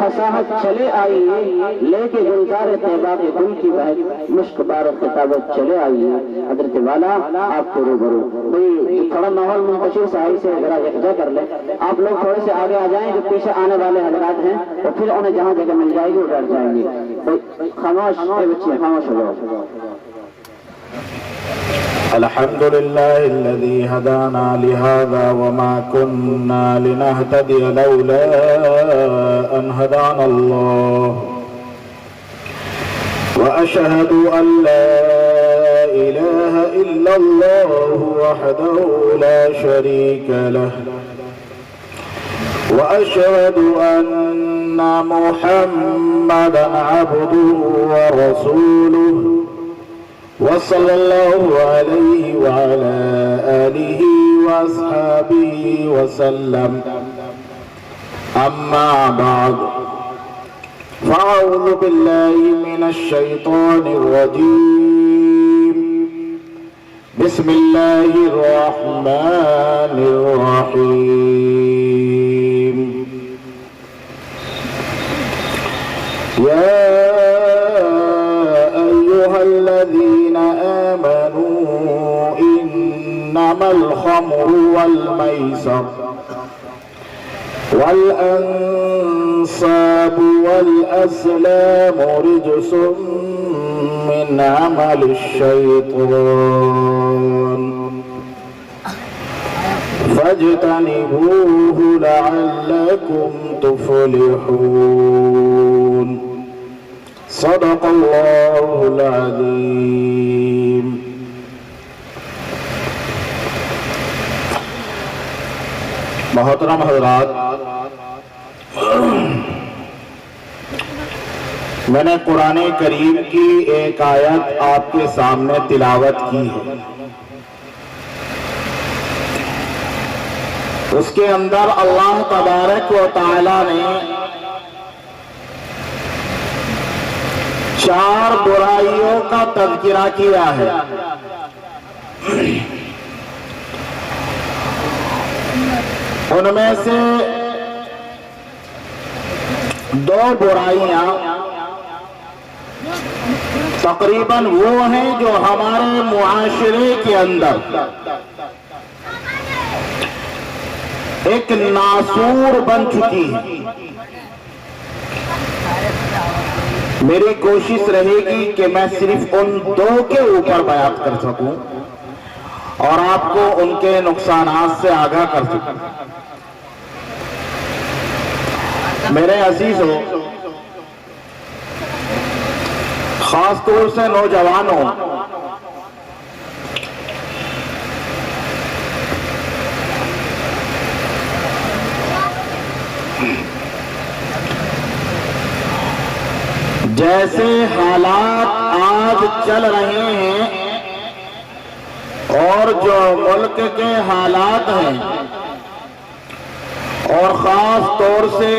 فصاحت چلے آئی لے کے گلزار طیبہ کے گل کی بہت مشک بار خطابت چلے آئی حضرت والا آپ کو روبرو کوئی تھوڑا ماحول منتشر سائی سے ذرا یکجا کر لے آپ لوگ تھوڑے سے آگے آ جائیں جو پیچھے آنے والے حضرات ہیں تو پھر انہیں جہاں جگہ مل جائے گی وہ ڈر جائیں گے خاموش بچے خاموش ہو جاؤ الحمد لله الذي هدانا لهذا وما كنا لنهتدي لولا أن هدانا الله وأشهد أن لا إله إلا الله وحده لا شريك له وأشهد أن محمدا عبده ورسوله وصلى الله عليه وعلى آله وأصحابه وسلم أما بعد فأعوذ بالله من الشيطان الرجيم بسم الله الرحمن الرحيم يا أيها الذين آمنوا إنما الخمر والميسر والأنصاب والأزلام رجس من عمل الشيطان فاجتنبوه لعلكم تفلحون صدق اللہ العظیم۔ محترم حضرات، میں نے قرآن کریم کی ایک آیت آپ کے سامنے تلاوت کی ہے۔ اس کے اندر اللہ تبارک و تعالی نے 4 برائیوں کا تذکرہ کیا ہے۔ ان میں سے 2 برائیاں تقریباً وہ ہیں جو ہمارے معاشرے کے اندر ایک ناسور بن چکی ہے۔ میری کوشش رہے گی کہ میں صرف ان 2 کے اوپر بیان کر سکوں اور آپ کو ان کے نقصانات سے آگاہ کر سکوں۔ میرے عزیزوں، خاص طور سے نوجوانوں، جیسے حالات آج چل رہے ہیں اور جو ملک کے حالات ہیں اور خاص طور سے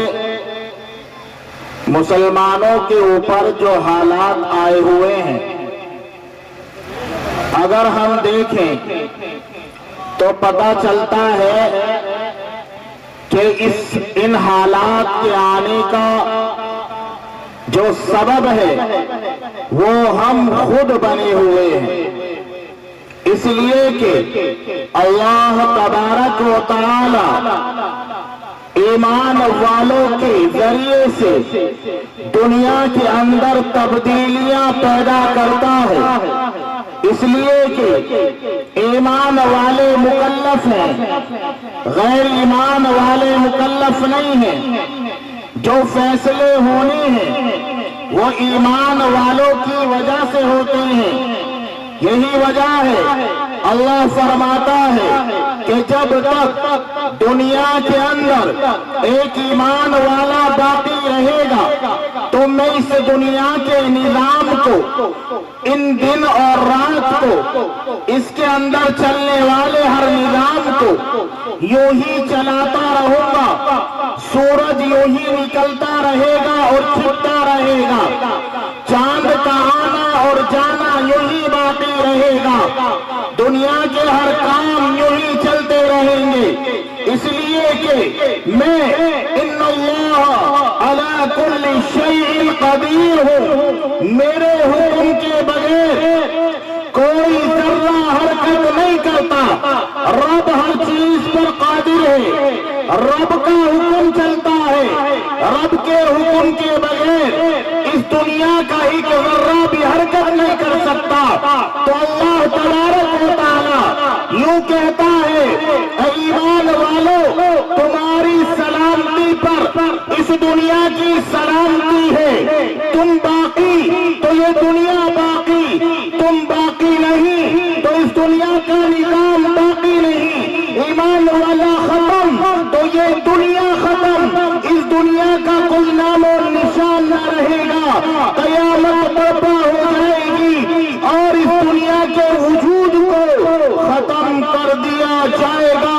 مسلمانوں کے اوپر جو حالات آئے ہوئے ہیں، اگر ہم دیکھیں تو پتہ چلتا ہے کہ ان حالات کے آنے کا جو سبب ہے وہ ہم خود بنے ہوئے ہیں، اس لیے کہ اللہ تبارک و تعالی ایمان والوں کے ذریعے سے دنیا کے اندر تبدیلیاں پیدا کرتا ہے، اس لیے کہ ایمان والے مکلف ہیں، غیر ایمان والے مکلف نہیں ہیں۔ جو فیصلے ہونے ہیں وہ ایمان والوں کی وجہ سے ہوتے ہیں۔ یہی وجہ ہے اللہ فرماتا ہے کہ جب تک دنیا کے اندر ایک ایمان والا باقی رہے گا تو میں اس دنیا کے نظام کو، ان دن اور رات کو، اس کے اندر چلنے والے ہر نظام کو یوں ہی چلاتا رہوں گا۔ سورج یوں ہی نکلتا رہے گا اور چھپتا رہے گا، چاند کا آنا اور جانا یوں ہی باقی رہے گا، دنیا کے ہر کام یوں ہی چلتے رہیں گے۔ اس لیے کہ میں ان اللہ علی كل شيء قدير ہوں، میرے حکم کے بغیر کوئی ذرہ حرکت نہیں کرتا، رب ہر چیز پر قادر ہے، رب کا حکم چلتا ہے، رب کے حکم کے بغیر اس دنیا کا ایک ذرہ بھی حرکت نہیں کر سکتا۔ تو اللہ تبارک و تعالی یوں کہتا ہے، اے ایمان والو تمہاری سلامتی پر اس دنیا کی سلامتی ہے، تم باقی تو یہ دنیا باقی، تم باقی نہیں تو اس دنیا کا نظام باقی نہیں، ایمان والا ختم تو یہ دنیا ختم، اس دنیا کا کوئی نام و نشان نہ رہے گا، قیامت برپا ہو جائے گی اور اس دنیا کے وجود کو ختم کر دیا جائے گا۔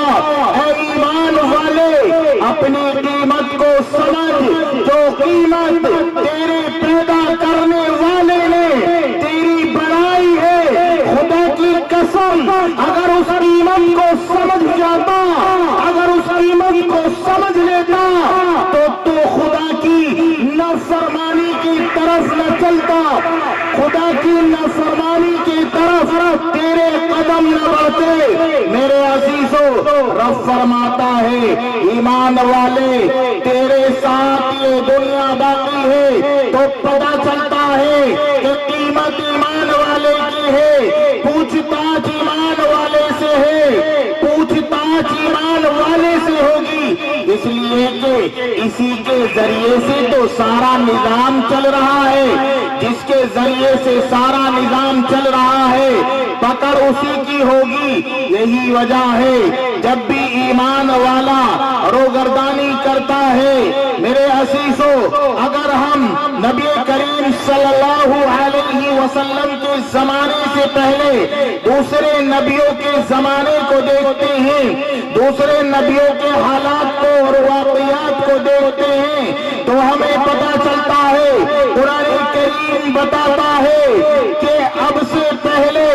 اے ایمان والے اپنی قیمت کو سمجھ، جو قیمت تیرے پیدا کرنے والے نے تیری بنائی ہے، خدا کی قسم اگر اس قیمت کو سمجھ جاتا، اگر اس قیمت کو سمجھ لیتا تو خدا کی نافرمانی کی طرف نہ چلتا، خدا کی نافرمانی کی طرف تیرے قدم نہ بڑھتے۔ میرے عزیزو، رب فرماتا ہے ایمان والے تیرے ساتھ یہ دنیا باقی ہے تو پتہ چلتا ہے کہ قیمت ایمان والے کی ہے، پوچھ تاچ ایمان والے سے ہے، پوچھ تاچ ایمان والے سے ہوگی، اس لیے کہ اسی کے ذریعے سے تو سارا نظام چل رہا ہے، جس کے ذریعے سے سارا نظام چل رہا ہے، پکڑ اسی کی ہوگی۔ یہی وجہ ہے جب بھی ایمان والا روگردانی کرتا ہے، میرے عزیزو اگر ہم نبی کریم صلی اللہ علیہ وسلم کے زمانے سے پہلے دوسرے نبیوں کے زمانے کو دیکھتے ہیں، دوسرے نبیوں کے حالات کو اور واقعات کو دیکھتے ہیں تو ہمیں پتہ چلتا ہے، قرآن کریم بتاتا ہے کہ اب سے پہلے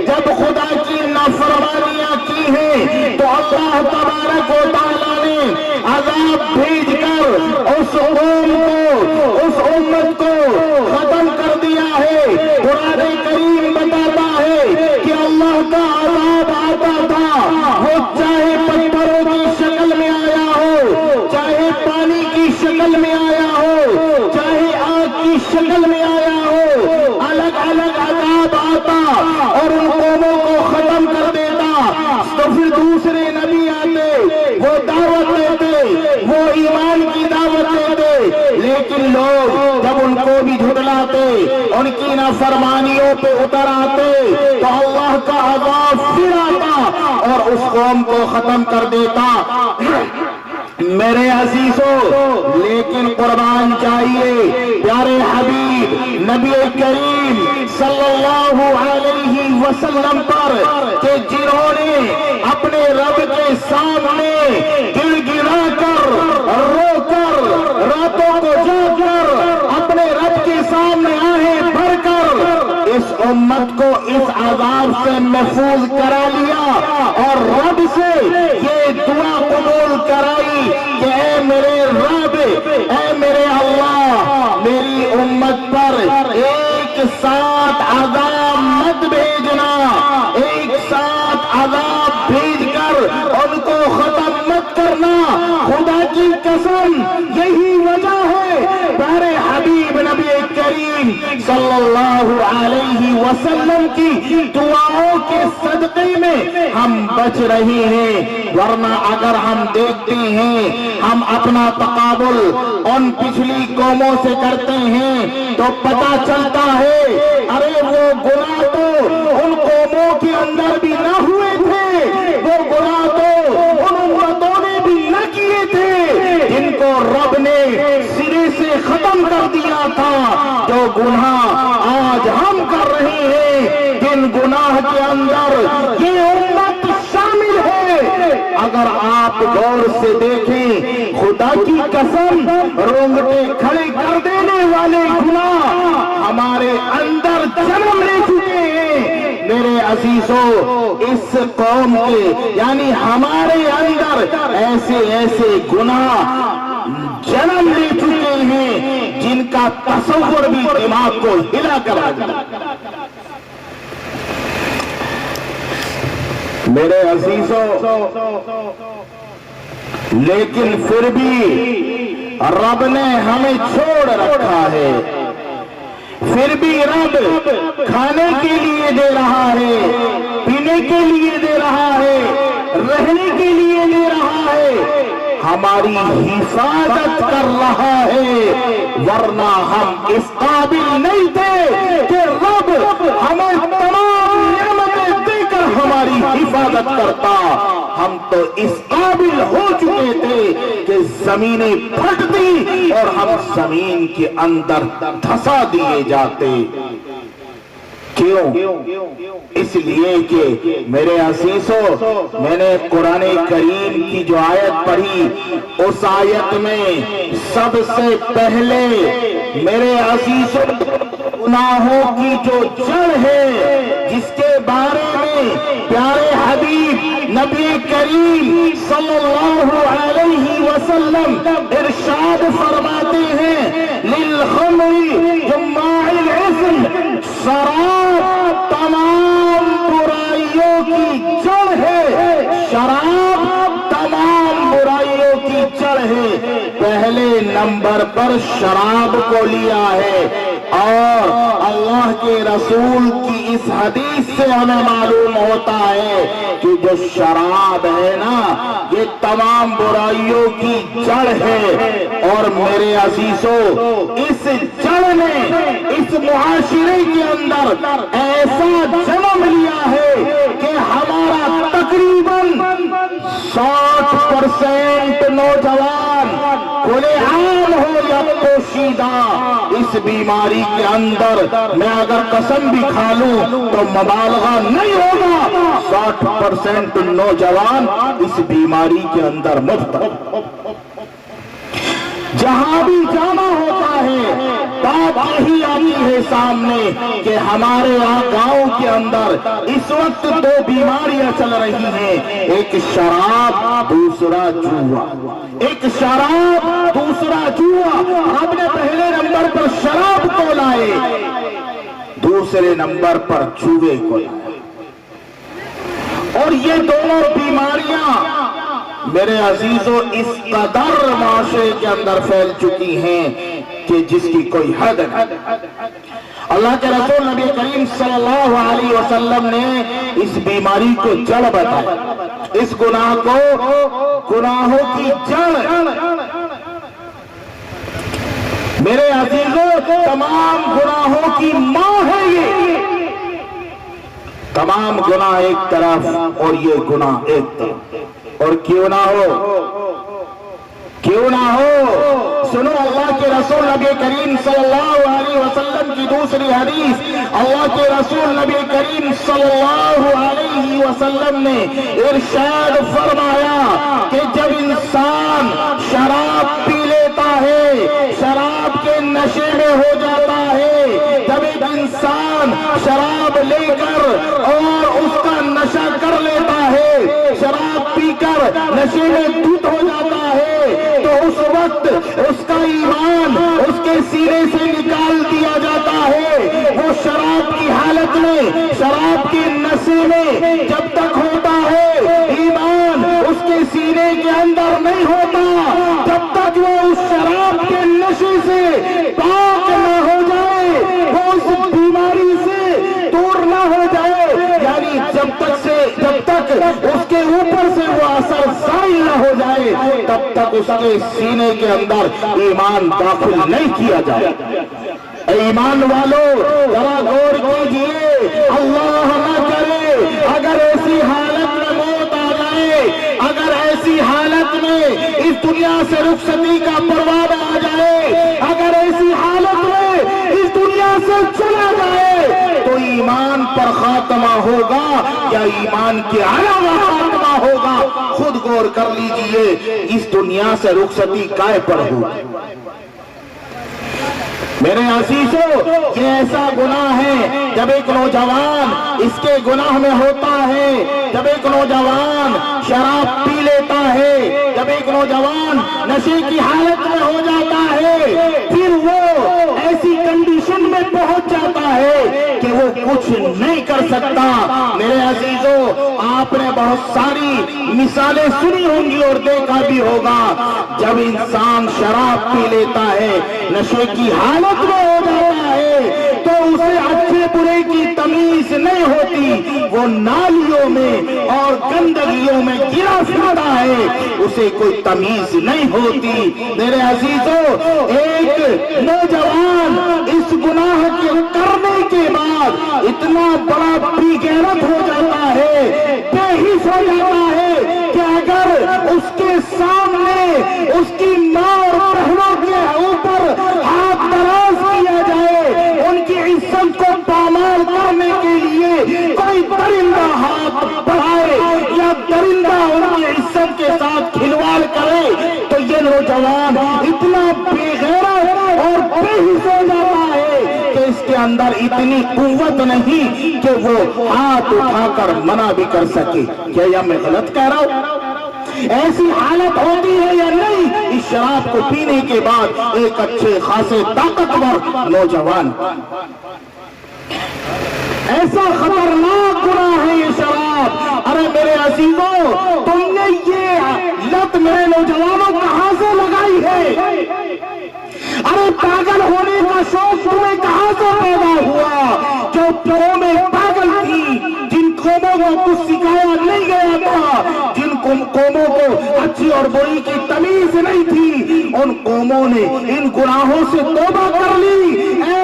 جب خدا کی نافرمانیاں کی ہیں تو اللہ تبارک و تعالیٰ نے عذاب بھیج کر اس قوم کو، اس امت کو ختم کر دیا ہے۔ قرآن کریم بتاتا ہے کہ اللہ کا عذاب آتا تھا، وہ چاہے پتھروں کی شکل میں آیا ہو، چاہے پانی کی شکل میں آیا ہو، چاہے آگ کی شکل میں آیا ہو، الگ الگ عذاب آتا اور ان قوموں کو ختم کر دیتا۔ تو پھر دوسرے نبی آتے، وہ دعوت دیتے، وہ ایمان کی دعوت دیتے، لیکن لوگ جب ان کو بھی جھٹلاتے، ان کی نافرمانیوں پہ اتر آتے تو اللہ کا عذاب پھر آتا اور اس قوم کو ختم کر دیتا۔ میرے عزیزو لیکن قربان چاہیے پیارے حبیب نبی کریم صلی اللہ علیہ وسلم پر کہ جنہوں نے اپنے رب کے سامنے گڑ گڑا کر، رو کر، راتوں کو جاگ کر اپنے رب کے سامنے آہیں بھر کر اس امت کو اس عذاب سے محفوظ کرا لیا اور رب سے یہ دعا قبول کرائی کہ اے میرے رب، اے میرے اللہ، میری امت پر ایک ساتھ عذاب مت بھیجنا، ایک ساتھ عذاب بھیج کر ان کو ختم مت کرنا۔ خدا کی قسم یہی وجہ ہے پیارے حبیب نبی کریم صلی اللہ علیہ وسلم کی دعاؤں کے صدقے میں ہم بچ رہے ہیں، ورنہ اگر ہم دیکھتے ہیں ہم اپنا تقابل ان پچھلی قوموں سے کرتے ہیں تو پتہ چلتا ہے ارے وہ گناہ تو ان قوموں کے اندر بھی نہ ہوئے تھے، وہ گناہ تو ان امتوں نے بھی نہ کیے تھے جن کو رب نے سرے سے ختم کر دیا تھا۔ جو گناہ آج ہم کر رہے ہیں، جن گناہ کے اندر یہ امت شامل ہے، اگر آپ غور سے دیکھیں خدا کی قسم رونگٹے کھڑے کر دینے والے گناہ ہمارے اندر جنم لے چکے ہیں۔ میرے عزیزو اس قوم کے یعنی ہمارے اندر ایسے ایسے گناہ جنم لے چکے ہیں کا تصور بھی دماغ کو ہلا کر رکھ دیا۔ میرے عزیزوں، لیکن پھر بھی رب نے ہمیں چھوڑ رکھا ہے، پھر بھی رب کھانے کے لیے دے رہا ہے، پینے کے لیے دے رہا ہے، رہنے کے لیے دے رہا ہے، ہماری حفاظت کر رہا ہے، ورنہ ہم اس قابل نہیں تھے کہ رب ہمیں تمام نعمتیں دے کر ہماری حفاظت کرتا۔ ہم تو اس قابل ہو چکے تھے کہ زمینیں پھٹتی اور ہم زمین کے اندر دھسا دیے جاتے۔ کیوں؟ اس لیے کہ میرے عزیزوں، میں نے قرآن کریم کی جو آیت پڑھی، اس آیت میں سب سے پہلے میرے عزیزوں گناہوں کی جو جڑ ہے، جس کے بارے میں پیارے حبیب نبی کریم صلی اللہ علیہ وسلم ارشاد فرماتے ہیں، للخمر جماع الاسم، شراب تمام برائیوں کی جڑ ہے، شراب تمام برائیوں کی جڑ ہے۔ پہلے نمبر پر شراب کو لیا ہے، اور اللہ کے رسول کی اس حدیث سے ہمیں معلوم ہوتا ہے کہ جو شراب ہے نا، یہ تمام برائیوں کی جڑ ہے۔ اور میرے عزیزوں، اس جڑ نے اس معاشرے کے اندر ایسا جنم لیا ہے کہ ہمارا تقریباً 60% نوجوان کھلے عام ہو یا پوشیدہ اس بیماری کے اندر، میں اگر قسم بھی کھا لوں تو مبالغہ نہیں ہوگا، 60% نوجوان اس بیماری کے اندر مبتلا۔ جہاں بھی جانا ہوتا ہے بات یہی آتی ہے سامنے کہ ہمارے یہاں گاؤں کے اندر اس وقت دو بیماریاں چل رہی ہیں، ایک شراب دوسرا جوا، ایک شراب دوسرا جوا۔ آپ نے پہلے نمبر پر شراب کو لائے، دوسرے نمبر پر جوے کو لائے، اور یہ دونوں بیماریاں میرے عزیزوں اس قدر معاشرے کے اندر پھیل چکی ہیں کہ جس کی کوئی حد نہیں۔ اللہ کے رسول نبی کریم صلی اللہ علیہ وسلم نے اس بیماری کو جڑ بتایا، اس گناہ کو گناہوں کی جڑ۔ میرے عزیزوں، تمام گناہوں کی ماں ہے یہ، تمام گناہ ایک طرف اور یہ گناہ ایک طرف۔ اور کیوں نہ ہو، سنو اللہ کے رسول نبی کریم صلی اللہ علیہ وسلم کی دوسری حدیث۔ اللہ کے رسول نبی کریم صلی اللہ علیہ وسلم نے ارشاد فرمایا کہ جب انسان شراب پی لیتا ہے، شراب کے نشے میں ہو جاتا ہے، جب ایک انسان شراب لے کر اور اس کا نشہ کر لیتا ہے، شراب پی کر نشے میں دھت ہو جاتا ہے، تو اس وقت اس کا ایمان اس کے سینے سے نکال دیا جاتا ہے۔ وہ شراب کی حالت میں، شراب کے نشے میں جب تک ہوتا ہے، ایمان اس کے سینے کے اندر نہیں ہوتا جب تک وہ اس شراب کے نشے سے پاک نہ ہو جائے، وہ اس بیماری سے دور نہ ہو جائے، یعنی جب تک اس کے اوپر سے وہ اثر زائل نہ ہو جائے، تب تک اس کے سینے کے اندر ایمان داخل نہیں کیا جائے۔ ایمان والو ذرا غور کیجئے، اللہ نہ کرے اگر ایسی حالت میں موت آ جائے، اگر ایسی حالت میں اس دنیا سے رخصتی کا پروانہ آ جائے، اگر ایسی حالت میں اس دنیا سے چلا جائے، تو ایمان پر خاتمہ ہوگا یا ایمان کے علاوہ خاتمہ ہوگا؟ خود غور کر لیجئے، اس دنیا سے رخصتی کائے پر ہوگی؟ میرے عزیزوں، یہ ایسا گناہ ہے جب ایک نوجوان اس کے گناہ میں ہوتا ہے، جب ایک نوجوان شراب پی لیتا ہے، جب ایک نوجوان نشے کی حالت میں ہو جاتا ہے، پھر وہ پہنچ جاتا ہے کہ وہ کچھ نہیں کر سکتا۔ میرے عزیزو، آپ نے بہت ساری مثالیں سنی ہوں گی اور دیکھا بھی ہوگا، جب انسان شراب پی لیتا ہے، نشے کی حالت میں ہو جاتا ہے، تو اسے اچھے برے کی تمیز نہیں ہوتی، وہ نالیوں میں اور گندگیوں میں گرا پھرتا ہے، اسے کوئی تمیز نہیں ہوتی۔ میرے عزیزو، ایک نوجوان اس گناہ کے کرنے کے بعد اتنا بڑا بے غیرت ہو جاتا ہے، بے حس ہو جاتا ہے کہ اگر اس کے سامنے اس کی ماں اور بہنوں کے اوپر ہاتھ دراز کیا جائے، ان کی عزت کو پامال کرنے کے لیے کوئی درندہ ہاتھ بڑھائے یا درندہ ان کی عزت کے ساتھ کھلواڑ کرے، تو یہ نوجوان اتنا بے غیرت اور بے حس ہو جاتا ہے کہ اس کے اندر اتنی قوت نہیں کہ وہ ہاتھ اٹھا کر منع بھی کر سکے۔ کیا میں غلط کہہ رہا ہوں؟ ایسی حالت ہوتی ہے یا نہیں اس شراب کو پینے کے بعد ایک اچھے خاصے طاقتور نوجوان؟ ایسا خطرناک گناہ ہے یہ شراب۔ ارے میرے عزیزوں، تم نے یہ لت میرے نوجوانوں کہاں سے لگائی ہے؟ ارے پاگل ہونے کا شوق تمہیں کہاں سے پیدا ہوا؟ جو قومیں پاگل تھی، جن قوموں کو کچھ سکھایا نہیں گیا تھا، جن قوموں کو اچھی اور بری کی تمیز نہیں تھی، ان قوموں نے ان گناہوں سے توبہ کر لی۔ اے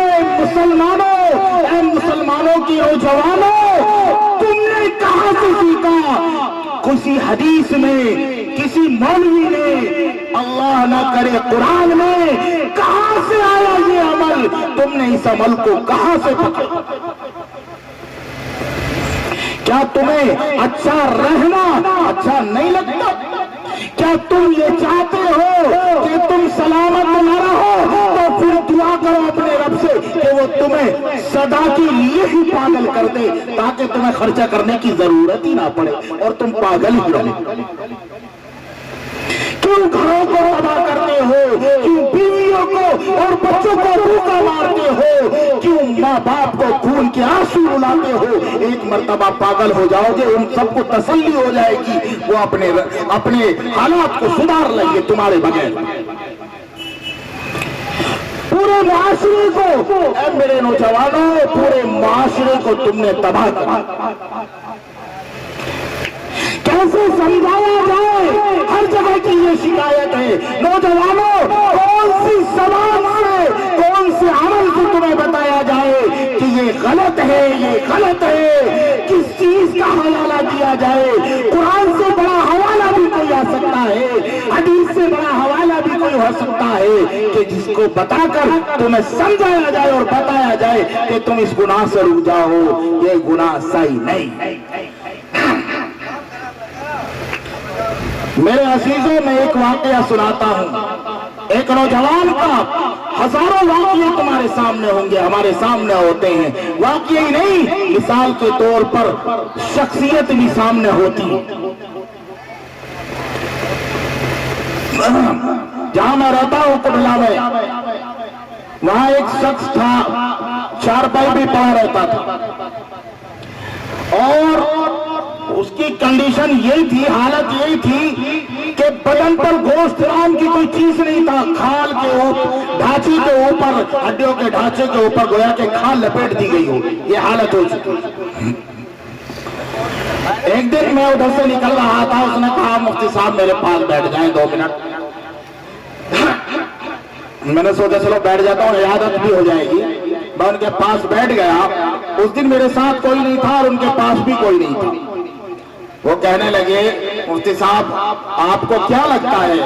مسلمانوں کی نوجوانوں، تم نے کہاں سے سیکھا؟ کسی حدیث میں، کسی مولوی نے، اللہ نہ کرے قرآن میں، کہاں سے آیا یہ عمل؟ تم نے اس عمل کو کہاں سے پکڑا؟ کیا تمہیں اچھا رہنا اچھا نہیں لگتا؟ کیا تم یہ چاہتے ہو کہ تم سلامت نہ رہو؟ تو پھر دعا کرو اپنے رب سے کہ وہ تمہیں سدا کے لیے ہی پاگل کر دے، تاکہ تمہیں خرچہ کرنے کی ضرورت ہی نہ پڑے اور تم پاگل ہی رہو۔ کیوں گھروں کو تباہ کرتے ہو؟ کیوں بیویوں کو اور بچوں کو بھوکا مارتے ہو؟ کیوں ماں باپ کو خون کے آنسو رلاتے ہو؟ ایک مرتبہ پاگل ہو جاؤ گے، ان سب کو تسلی ہو جائے گی، وہ اپنے حالات کو سدھار لیں گے تمہارے بغیر۔ پورے معاشرے کو، اے میرے نوجوانوں، پورے معاشرے کو تم نے تباہ کیا۔ کیسے سمجھایا جائے؟ ہر جگہ کی یہ شکایت ہے۔ نوجوانوں، کون سی زبان سے، کون سے عمل سے تمہیں بتایا جائے کہ یہ غلط ہے، یہ غلط ہے؟ کس چیز کا حوالہ دیا جائے؟ قرآن سے بڑا حوالہ بھی کوئی آ سکتا ہے، حدیث سے بڑا حوالہ بھی کوئی ہو سکتا ہے کہ جس کو بتا کر تمہیں سمجھایا جائے اور بتایا جائے کہ تم اس گناہ سے رک جاؤ، یہ گناہ صحیح نہیں۔ میرے عزیزوں، میں ایک واقعہ سناتا ہوں، ایک نوجوان کا۔ ہزاروں واقعے تمہارے سامنے ہوں گے، ہمارے سامنے ہوتے ہیں، واقعہ ہی نہیں، مثال کے طور پر شخصیت بھی سامنے ہوتی ہے۔ جہاں میں رہتا ہوں کٹلہ میں، وہاں ایک شخص تھا، چارپائی بھی پڑا رہتا تھا، اور اس کی کنڈیشن یہی تھی، حالت یہی تھی کہ بدن پر گوشت رام کی کوئی چیز نہیں تھا، کھال کے اوپر، ڈھانچے کے اوپر، ہڈیوں کے ڈھانچے کے اوپر گویا کہ کھال لپیٹ دی گئی ہو، یہ حالت ہو چکی۔ ایک دن میں ادھر سے نکل رہا تھا، اس نے کہا مفتی صاحب میرے پاس بیٹھ جائیں 2 منٹ۔ میں نے سوچا چلو بیٹھ جاتا ہوں، عیادت بھی ہو جائے گی۔ میں ان کے پاس بیٹھ گیا۔ اس دن میرے ساتھ کوئی نہیں تھا اور ان کے پاس بھی کوئی نہیں تھا۔ وہ کہنے لگے مفتی صاحب آپ کو کیا لگتا ہے؟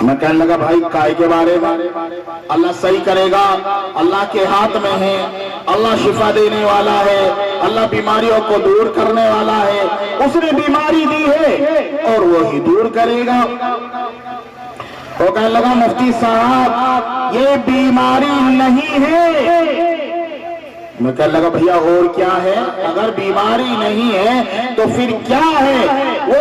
میں کہنے لگا بھائی کائے کے بارے میں، اللہ صحیح کرے گا، اللہ کے ہاتھ میں ہے، اللہ شفا دینے والا ہے، اللہ بیماریوں کو دور کرنے والا ہے، اس نے بیماری دی ہے اور وہی دور کرے گا۔ وہ کہنے لگا مفتی صاحب یہ بیماری نہیں ہے۔ میں کہنے لگا بھیا اور کیا ہے؟ اگر بیماری نہیں ہے تو پھر کیا ہے؟ وہ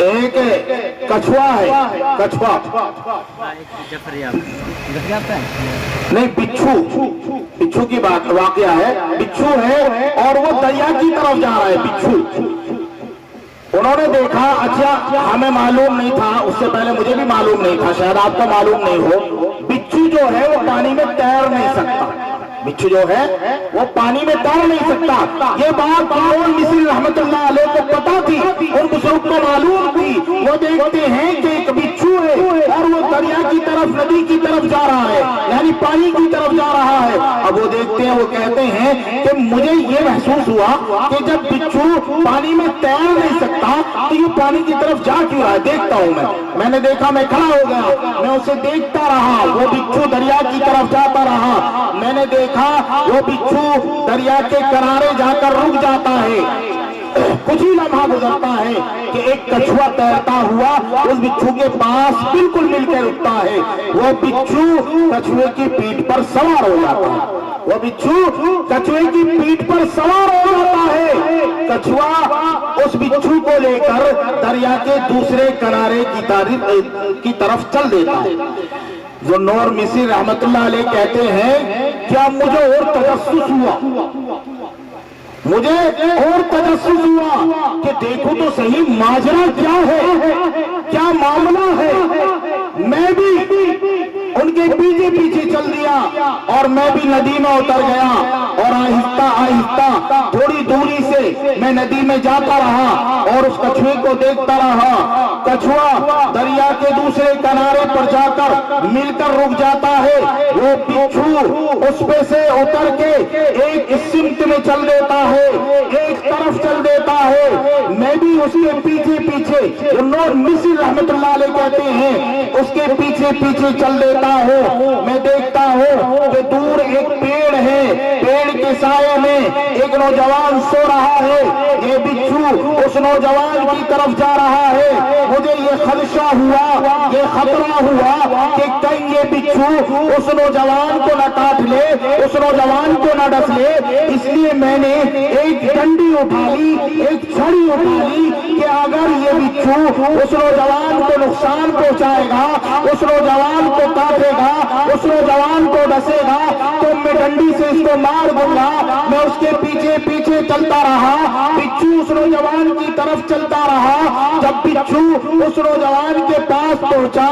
ایک کچھوا ہے, کچھوا نہیں بچھو کی بات واقعہ ہے, بچھو ہے اور وہ دریا کی طرف جا رہا ہے بچھو. انہوں نے دیکھا, اچھا ہمیں معلوم نہیں تھا, اس سے پہلے مجھے بھی معلوم نہیں تھا, شاید آپ کو معلوم نہیں ہو, بچھو جو ہے وہ پانی میں تیر نہیں سکتا, بچھو جو ہے وہ پانی میں تیر نہیں سکتا. یہ بات نور مصری رحمت اللہ علیہ کو پتا تھی, ان بزرگ کو معلوم تھی. وہ دیکھتے ہیں کہ ایک بچھو ہے اور وہ دریا کی طرف, ندی کی طرف جا رہا ہے, یعنی پانی کی طرف جا رہا ہے. اب وہ دیکھتے ہیں, وہ کہتے ہیں کہ مجھے یہ محسوس ہوا کہ جب بچھو پانی میں تیر نہیں سکتا تو یہ پانی کی طرف جا کیوں رہا ہے, دیکھتا ہوں. میں نے دیکھا, میں کھڑا ہو گیا, میں اسے دیکھتا رہا, وہ بچھو دریا کی طرف جاتا رہا. میں نے دیکھا وہ بچھو دریا کے کنارے جا کر رک جاتا ہے. کچھ ہی لمحہ گزرتا ہے کہ ایک کچھوا تیرتا ہوا اس بچھو کے پاس بالکل مل کے رکتا ہے. وہ بچھو کچھوے کی پیٹھ پر سوار ہو جاتا ہے, وہ بچھو کچھوے کی پیٹھ پر سوار ہو جاتا ہے. کچھوا اس بچھو کو لے کر دریا کے دوسرے کنارے کی طرف چل دیتا ہے. جو نور مصری رحمت اللہ علیہ کہتے ہیں, کیا مجھے اور تجسس ہوا, مجھے اور تجسس ہوا کہ دیکھو تو صحیح ماجرا کیا ہے, کیا معاملہ ہے. میں بھی ان کے پیچھے پیچھے چل دیا اور میں بھی ندی میں اتر گیا اور آہستہ آہستہ تھوڑی دوری سے میں ندی میں جاتا رہا اور اس کچھوے کو دیکھتا رہا. کچھوا دریا کے دوسرے کنارے پر جا کر مل کر رک جاتا ہے. وہ بچھو اس پہ سے اتر کے ایک سمت میں چل دیتا ہے, ایک طرف چل دیتا ہے. میں بھی اس کے پیچھے پیچھے, نور مصری رحمت اللہ علیہ کہتے ہیں, اس کے پیچھے پیچھے چل دیتا ہوں. میں دیکھتا ہوں کہ دور ایک پیڑ ہے, پیڑ کے سائے میں ایک نوجوان سو رہا ہے. یہ بچھو اس نوجوان کی طرف جا رہا ہے. مجھے یہ خدشہ ہوا, یہ خطرہ ہوا کہ کہیں یہ بچھو اس نوجوان کو نہ کاٹ لے, اس نوجوان کو نہ ڈس لے. اس لیے میں نے ایک ڈنڈی اٹھا لی, ایک چھڑی اٹھا لی کہ اگر یہ بچھو اس نوجوان کو نقصان پہنچائے گا, اس نوجوان کو کاٹے گا, اس نوجوان کو ڈسے گا تو میں ڈنڈی سے اس کو مار دوں گا. میں اس کے پیچھے پیچھے چلتا رہا, بچھو اس نوجوان کی طرف چلتا رہا. جب بچھو اس نوجوان کے پاس پہنچا,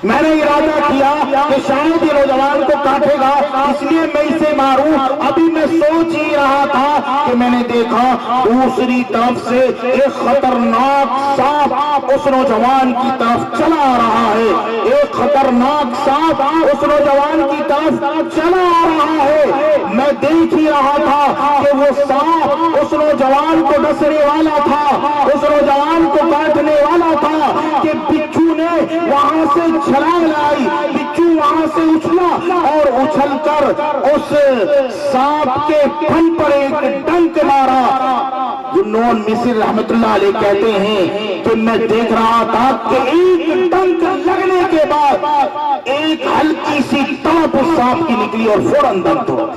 میں نے ارادہ کیا کہ شاید یہ نوجوان کو کاٹے گا, اس لیے میں اسے ماروں. ابھی میں سوچ ہی رہا تھا کہ میں نے دیکھا دوسری طرف سے ایک خطرناک سانپ اس نوجوان کی طرف چلا آ رہا ہے. ایک خطرناک سانپ اس نوجوان کی طرف چلا آ رہا ہے. میں دیکھ ہی رہا تھا کہ وہ سانپ اس نوجوان کو ڈسنے والا تھا, اس نوجوان کو کاٹنے والا تھا کہ بچھو نے وہاں سے چھلانگ لائی. بچھو وہاں سے اچھلا اور اچھل کر اس سانپ کے پھن پر ایک ڈنک مارا. جو نور مصری رحمت اللہ علیہ کہتے ہیں کہ میں دیکھ رہا تھا کہ ایک ڈنک لگنے کے بعد ایک ہلکی سی تڑپ اس سانپ کی نکلی اور فوراً دم توڑ.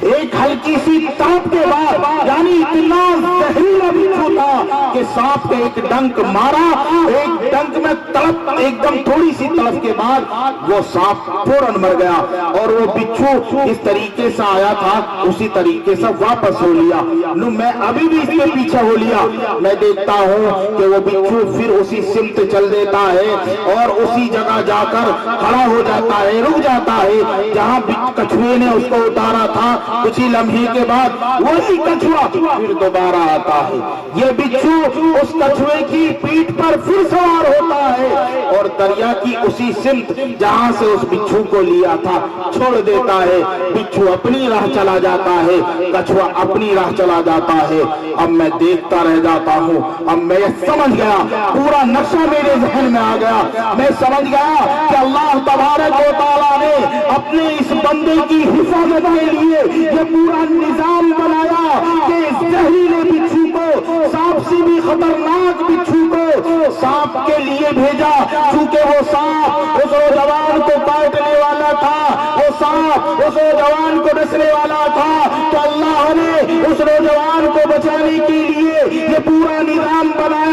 ایک ہلکی سی تڑپ کے بعد, یعنی اتنا زہریلا بچھو تھا کہ سانپ کے ایک ڈنک مارا, ایک ڈنک میں تڑپ, ایک دم تھوڑی سی تڑپ کے بعد وہ سانپ فوراً مر گیا. اور وہ بچھو اس طریقے سے آیا تھا اسی طریقے سے واپس ہو لیا. میں ابھی بھی اس کے پیچھے ہو لیا. میں دیکھتا ہوں کہ وہ بچھو پھر اسی سمت چل دیتا ہے اور اسی جگہ جا کر کھڑا ہو جاتا ہے, رک جاتا ہے جہاں کچھوے نے اس کو اتارا تھا. کچھ ہی لمحے کے بعد وہی کچھوا پھر دوبارہ آتا ہے. یہ بچھو اس کچھوے کی پیٹھ پر پھر سوار ہوتا ہے اور دریا کی اسی سمت جہاں سے اس بچھو کو لیا تھا چھوڑ دیتا ہے. بچھو اپنی راہ چلا جاتا ہے, کچھوا اپنی راہ چلا جاتا ہے. اب میں دیکھتا رہ جاتا ہوں. اب میں سمجھ گیا, پورا نقشہ میرے ذہن میں آ گیا. میں سمجھ گیا کہ اللہ تبارک و تعالیٰ نے اپنے اس بندے کی حفاظت کے لیے یہ پورا نظام بنایا کہ زہریلے بچھو کو, سانپ سے بھی خطرناک بچھو کو سانپ کے لیے بھیجا. چونکہ وہ سانپ اس نوجوان کو کاٹنے والا تھا, وہ سانپ اس نوجوان کو ڈسنے والا تھا, تو اللہ نے اس نوجوان کو بچانے کے لیے یہ پورا نظام بنایا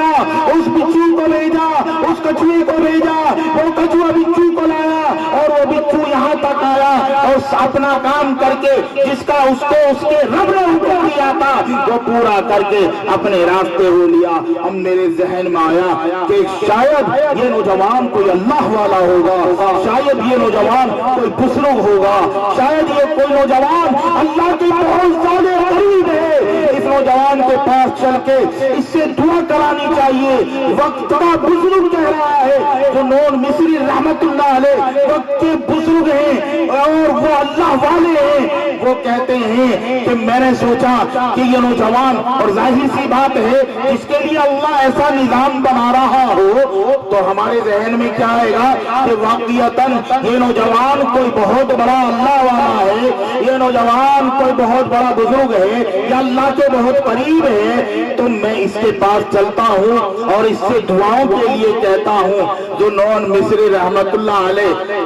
بتایا اور اپنا کام کر کے جس کا اس کو اس کے رب نے حکم دیا تھا وہ پورا کر کے اپنے راستے ہو لیا۔ اب میرے ذہن میں آیا کہ شاید یہ نوجوان کوئی اللہ والا ہوگا، شاید یہ نوجوان کوئی بزرگ ہوگا، شاید یہ کوئی نوجوان اللہ کے بہت زیادہ قریب ہے۔ اس نوجوان کے پاس چل کے اس سے دعا کرانی چاہیے۔ وقت کا بزرگ کہہ رہا ہے، جو نون مصری رحمت اللہ علیہ وقت کے بزرگ ہیں اور وہ اللہ والے ہیں، وہ کہتے ہیں کہ میں نے سوچا کہ یہ نوجوان، اور ظاہر سی بات ہے جس کے لیے اللہ ایسا نظام بنا رہا ہو تو ہمارے ذہن میں کیا آئے گا کہ واقعتاً یہ نوجوان کوئی بہت بڑا اللہ والا ہے، یہ نوجوان کوئی بہت بڑا بزرگ ہے یا اللہ کے بہت قریب ہے، تو میں اس کے پاس چلتا ہوں اور اس سے دعاؤں کے لیے کہتا ہوں۔ جو نون مصری رحمت اللہ علیہ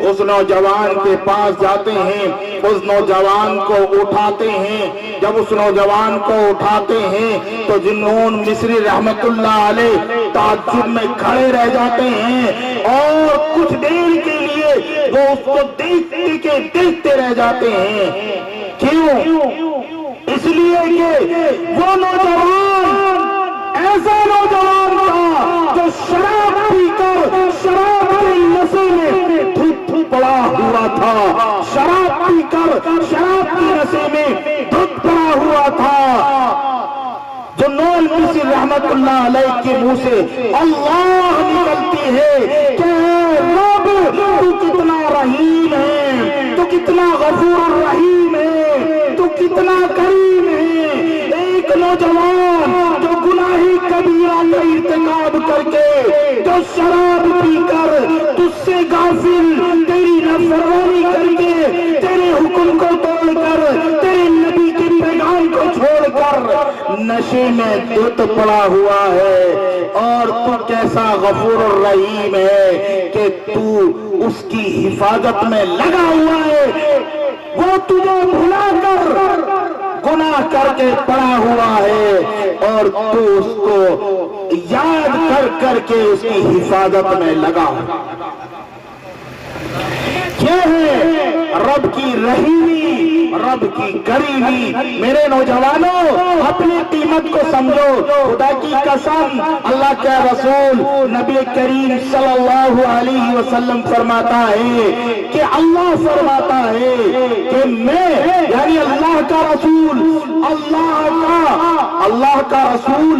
اس نوجوان کے پاس جاتے ہیں، اس نوجوان کو اٹھاتے ہیں۔ جب اس نوجوان کو اٹھاتے ہیں تو جنون مصری رحمت اللہ علیہ تعجب میں کھڑے رہ جاتے ہیں اور کچھ دیر کے لیے وہ اس کو دیکھتے رہ جاتے ہیں۔ کیوں؟ اس لیے کہ وہ نوجوان ایسا نوجوان تھا جو شراب پی کر شراب کے نشے میں دھت پڑا ہوا تھا، شراب پی کر شراب کے نشے میں دھت پڑا ہوا تھا۔ جو نون مصری رحمت اللہ علیہ کے منہ سے اللہ نکلتی ہے کہ رب تو کتنا رحیم ہے، تو کتنا غفور رحیم ہے، تو کتنا کریم ہے۔ ایک نوجوان جو گناہ کبیرہ کا ارتکاب کر کے، جو شراب پی کر تجھ سے غافل، تیری نافرمانی کر کے، تیرے حکم کو توڑ کر، تیرے نبی کے پیغام کو چھوڑ کر نشے میں دھت پڑا ہوا ہے، اور تو کیسا غفور الرحیم ہے کہ تو اس کی حفاظت میں لگا ہوا ہے۔ وہ تجھے بھلا کر گناہ کر کے پڑا ہوا ہے اور تو اس کو یاد کر کے اس کی حفاظت میں لگا۔ یہ ہے رب کی رحیمی، رب کی کریمی۔ میرے نوجوانوں اپنی قیمت کو سمجھو، خدا کی قسم اللہ کے رسول نبی کریم صلی اللہ علیہ وسلم فرماتا ہے کہ اللہ فرماتا ہے کہ میں یعنی اللہ کا رسول، اللہ کا رسول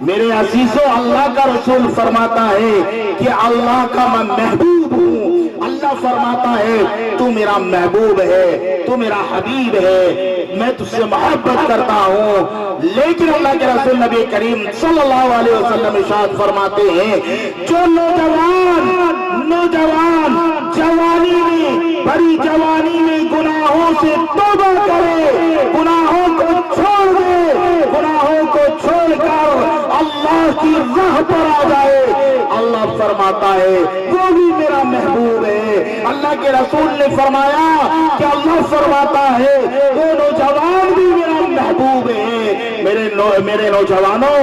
میرے عزیزوں اللہ کا رسول فرماتا ہے کہ اللہ کا میں محبوب ہوں۔ اللہ فرماتا ہے تو میرا محبوب ہے، تو میرا حبیب ہے، میں تجھ سے محبت کرتا ہوں۔ لیکن اللہ کے رسول نبی کریم صلی اللہ علیہ وسلم ارشاد فرماتے ہیں جو نوجوان جوانی میں، بڑی جوانی میں گناہوں سے توبہ کرے، گناہوں کو چھوڑ دے، گناہوں کو چھوڑ کر اللہ کی راہ پر آ جائے، اللہ فرماتا ہے وہ بھی میرا محبوب ہے۔ اللہ کے رسول نے فرمایا کہ اللہ فرماتا ہے وہ نوجوان بھی میرا محبوب ہے۔ میرے نوجوانوں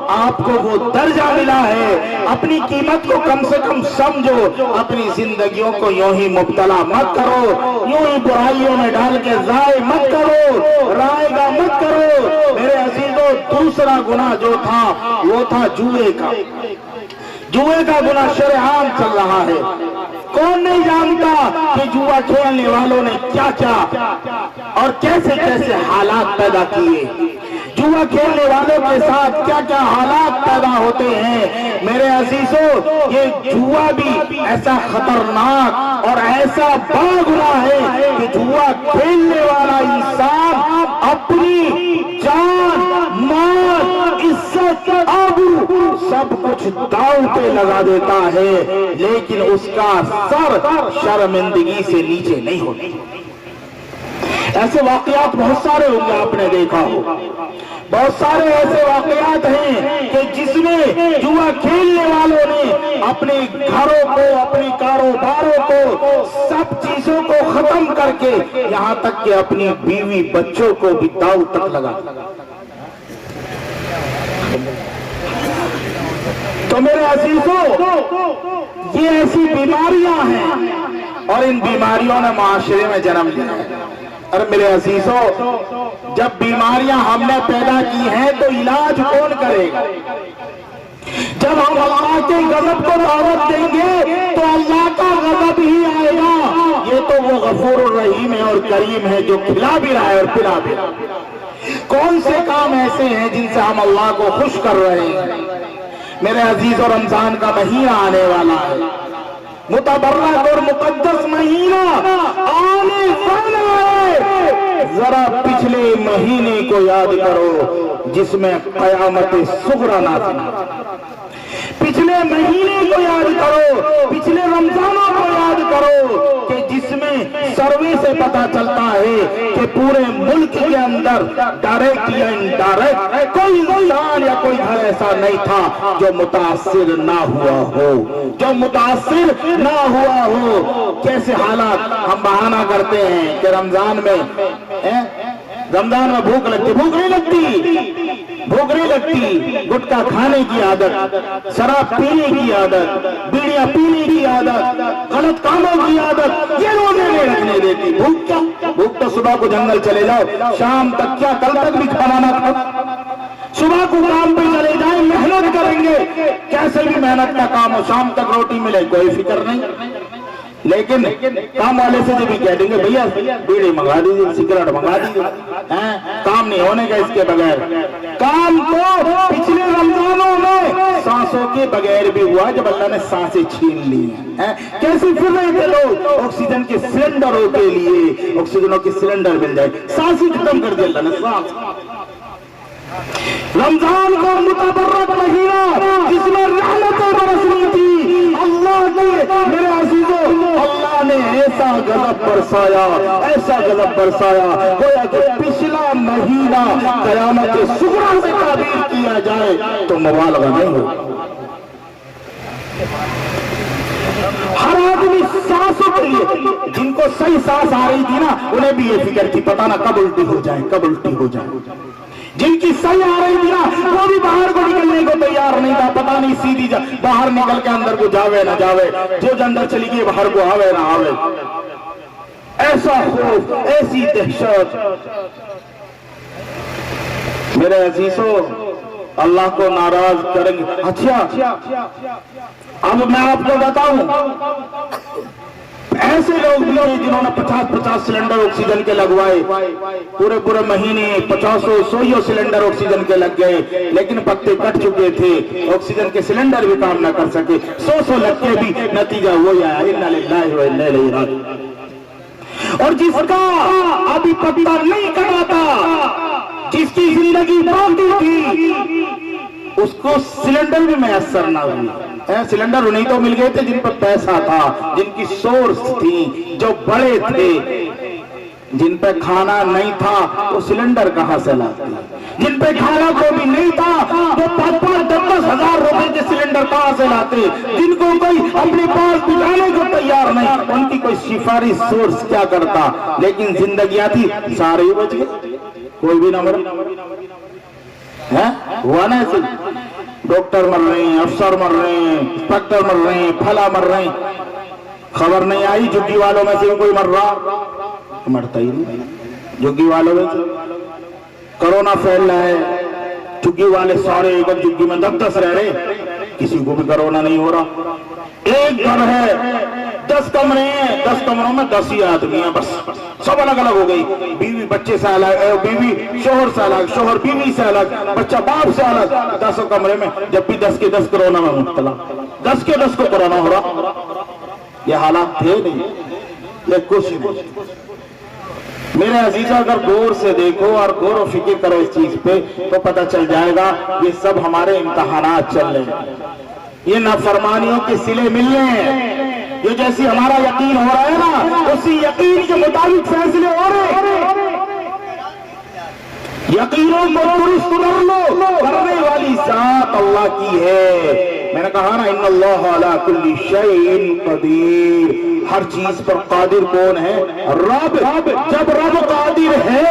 آپ کو وہ درجہ ملا ہے، اپنی قیمت کو کم سے کم سمجھو، اپنی زندگیوں کو یوں ہی مبتلا مت کرو، یوں ہی برائیوں میں ڈال کے ضائع مت کرو، رائے گا مت کرو۔ میرے عزیزوں دوسرا گناہ جو تھا وہ تھا جوئے کا۔ جوئے کا گناہ شرعاً چل رہا ہے۔ کون نہیں جانتا کہ جوا کھیلنے والوں نے کیا کیا اور کیسے کیسے حالات پیدا کیے، جوا کھیلنے والوں کے ساتھ کیا کیا حالات پیدا ہوتے ہیں۔ میرے عزیزوں یہ جوا بھی ایسا خطرناک اور ایسا بڑا گناہ ہے کہ جوا کھیلنے والا انسان اپنی جان، مال، عزت، آبرو سب کچھ داؤ پہ لگا دیتا ہے، لیکن اس کا سر شرمندگی سے نیچے نہیں ہوتا۔ ایسے واقعات بہت سارے ہوں گے، آپ نے دیکھا ہو، بہت سارے ایسے واقعات ہیں کہ جس میں جوا کھیلنے والوں نے اپنے گھروں کو، اپنے کاروباروں کو، سب چیزوں کو ختم کر کے یہاں تک کہ اپنی بیوی بچوں کو بھی داؤ تک لگا۔ تو میرے عزیزوں یہ ایسی بیماریاں ہیں اور ان بیماریوں نے معاشرے میں جنم لیا ہے۔ اور میرے عزیزوں، جب بیماریاں ہم نے پیدا کی ہیں تو علاج کون کرے گا؟ جب ہم اللہ کے غضب کو دعوت دیں گے تو اللہ کا غضب ہی آئے گا۔ یہ تو وہ غفور الرحیم ہے اور کریم ہے جو کھلا بھی رہا ہے اور پلا بھی رہا ہے۔ کون سے کام ایسے ہیں جن سے ہم اللہ کو خوش کر رہے ہیں؟ میرے عزیزوں، رمضان کا مہینہ آنے والا ہے، متبرک اور مقدس مہینہ آنے والا ہے۔ ذرا پچھلے مہینے کو یاد کرو جس میں قیامت صغری نازل ہوئی۔ پچھلے مہینے کو یاد کرو، پچھلے رمضانوں کو یاد کرو کہ جس میں سروے سے پتا چلتا ہے کہ پورے ملک کے اندر ڈائریکٹ یا انڈائریکٹ کوئی انسان یا کوئی گھر ایسا نہیں تھا جو متاثر نہ ہوا ہو، جو متاثر نہ ہوا ہو۔ کیسے حالات، ہم بہانہ کرتے ہیں کہ رمضان میں بھوک لگتی، بھوک نہیں لگتی، گٹکا کھانے کی عادت، شراب پینے کی عادت، بیڑیاں پینے کی عادت، غلط کاموں کی عادت، یہ روزے نہیں رکھنے دیتی۔ بھوک کیا؟ بھوک تو صبح کو جنگل چلے جاؤ، شام تک کیا کل تک بھی کھانا نہ کھاؤ، صبح کو کام پہ چلے جائیں، محنت کریں گے، کیسے بھی محنت کا کام ہو، شام تک روٹی ملے کوئی فکر نہیں۔ لیکن کام والے سے جب بھی کہہ دیں گے بھیا بیڑی منگا دیجیے، سگریٹ منگا دیجیے، کام نہیں ہونے کا اس کے بغیر۔ کام تو پچھلے رمضانوں میں سانسوں کے بغیر بھی ہوا جب اللہ نے سانسیں چھین لی ہیں۔ کیسے پھر رہے تھے لوگ آکسیجن کے سلنڈروں کے لیے، آکسیجنوں کے سلنڈر مل جائے، سانس ہی ختم کر دیا اللہ نے، سانس۔ رمضان کا متبرک مہینہ جس میں رحمتیں برسنی تھی، اللہ نے، میرے عزیزوں، اللہ نے ایسا غضب برسایا، ایسا غضب برسایا گویا کہ پچھلا مہینہ قیامت صغری سے تعبیر کیا جائے تو مبالغہ نہیں ہو۔ ہر آدمی سانسوں کے لیے، جن کو صحیح سانس آ رہی تھی نا انہیں بھی یہ فکر تھی پتہ نہ کب الٹی ہو جائے، کب الٹی ہو جائے۔ جن کی صحیح آ رہی تھی نا وہ بھی باہر کو نکلنے کو تیار نہیں تھا، پتہ نہیں سیدھی باہر نکل کے اندر کو جاوے نہ جاوے، جو اندر چلی گئی باہر کو آوے نہ آوے۔ ایسا خوف، ایسی دہشت۔ میرے عزیزوں، اللہ کو ناراض کریں گے۔ اچھا اب میں آپ کو بتاؤں، ایسے لوگ بھی ہیں جنہوں نے 50 سلنڈر آکسیجن کے لگوائے، پورے مہینے 50 سلنڈر آکسیجن کے لگ گئے، لیکن پتے کٹ چکے تھے، آکسیجن کے سلنڈر بھی کام نہ کر سکے، 100 لگ کے بھی نتیجہ وہی آیا، انا للہ و انا الیہ راجعون۔ اور جس کا ابھی پتا نہیں کٹا تھا، جس کی زندگی باقی تھی، اس کو سلنڈر بھی میسر نہ ہوئی۔ سلنڈر انہیں تو مل گئے تھے جن پر پیسہ تھا، جن کی سورس تھی، جو بڑے تھے۔ جن پہ کھانا نہیں تھا وہ سلنڈر کہاں سے لاتے؟ جن پہ کھانا کو بھی نہیں تھا وہ 5-10 ہزار روپے کے سلنڈر کہاں سے لاتے؟ جن کو کوئی اپنے پاس بٹھانے کو تیار نہیں، ان کی کوئی سفارش سورس کیا کرتا؟ لیکن زندگیاں تھی، سارے ہی بچ گئے، کوئی بھی نہ مرا۔ ہوا نا ایسے؟ ڈاکٹر مر رہے ہیں، افسر مر رہے ہیں، انسپیکٹر مر رہے ہیں، پھلا مر رہے ہیں۔ خبر نہیں آئی جھگی والوں میں سے کوئی مر رہا؟ مرتا ہی نہیں۔ جھگی والوں میں سے کرونا پھیل رہا ہے، جھگی والے سارے ایک جھگی میں 10 رہ رہے، کسی کو بھی کرونا نہیں ہو رہا۔ ایک گھر ہے، 10 کمرے ہیں، 10 کمروں میں 10 ہی آدمی ہیں، بس سب الگ الگ ہو گئی، بیوی بچے سے الگ، بیوی شوہر سے الگ، شوہر بیوی سے الگ، بچہ باپ سے الگ، 10 کمرے میں، جب بھی 10 کے 10 کرونا میں مبتلا، 10 کے 10 کو کرونا ہو رہا۔ یہ حالات تھے نہیں، یہ کچھ نہیں۔ میرے عزیزہ، اگر غور سے دیکھو اور غور و فکر کرو اس چیز پہ تو پتہ چل جائے گا یہ سب ہمارے امتحانات چل رہے ہیں، یہ نافرمانیوں کے صلے مل رہے ہیں۔ یہ جیسی ہمارا یقین ہو رہا ہے نا، اسی یقین کے مطابق فیصلے ہو رہے ہیں۔ یقینوں کو درست کر لو، کرنے والی ذات اللہ کی ہے۔ میں نے کہا نا ان اللہ علی کل شیء قدیر، ہر چیز پر قادر کون ہے؟ رب۔ جب رب قادر ہے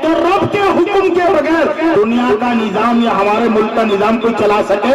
تو رب کے حکم کے بغیر دنیا کا نظام یا ہمارے ملک کا نظام کوئی چلا سکے؟